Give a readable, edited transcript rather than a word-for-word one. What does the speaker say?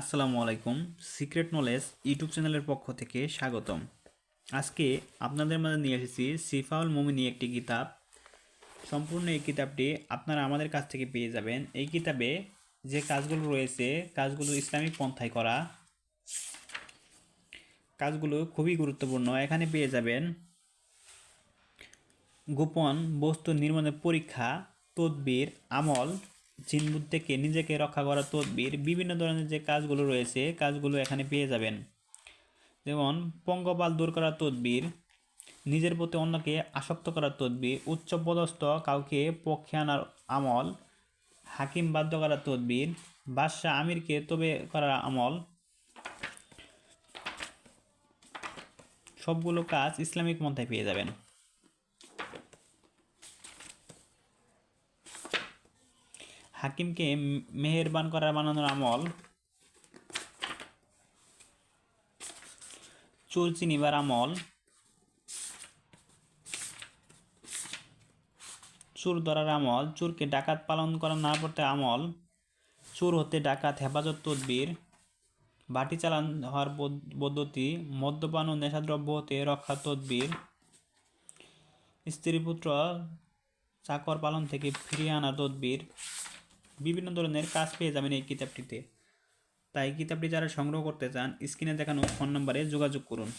আসসালামু আলাইকুম। Secret knowledge YouTube চ্যানেলের পক্ষ থেকে স্বাগতম। আজকে আপনাদের মাঝে নিয়ে এসেছি শিফাউল মুমিনী একটি কিতাব। সম্পূর্ণ এই কিতাবটি আপনারা আমাদের কাছ থেকে পেয়ে যাবেন। এই কিতাবে যে কাজগুলো রয়েছে, কাজগুলো ইসলামিক পন্থায় করা কাজগুলো খুবই গুরুত্বপূর্ণ। এখানে পেয়ে যাবেন গোপন বস্তু নির্মাণের পরীক্ষা, তদবির, আমল, জিনবুত থেকে নিজেকে রক্ষা করার তদবির, বিভিন্ন ধরনের যে কাজগুলো রয়েছে কাজগুলো এখানে পেয়ে যাবেন। যেমন পঙ্গপাল দূর করার তদবির, নিজের প্রতি অন্যকে আসক্ত করার তদবির, উচ্চপদস্থ কাউকে পক্ষে আনার আমল, হাকিম বাধ্য করার তদবির, বাদশাহ আমিরকে তবে করার আমল, সবগুলো কাজ ইসলামিক পন্থায় পেয়ে যাবেন। হাকিমকে মেহেরবান করার বানানোর আমল, চোর চিনিবার আমল, চোর ধরার আমল, চোরকে ডাকাত পালন করা না পড়তে আমল, চোর হতে ডাকাত হেফাজত তদবির, বাটি চালান হওয়ার পদ্ধতি, মদ্যপান ও নেশাদ্রব্য হতে রক্ষা তদবির, স্ত্রী পুত্র চাকর পালন থেকে ফিরিয়ে আনা তদবির, বিভিন্ন ধরনের কাজ পেয়ে যাবেন এই কিতাবটিতে। তাই কিতাবটি যারা সংগ্রহ করতে চান স্ক্রিনে দেখানো ফোন নম্বরে যোগাযোগ করুন।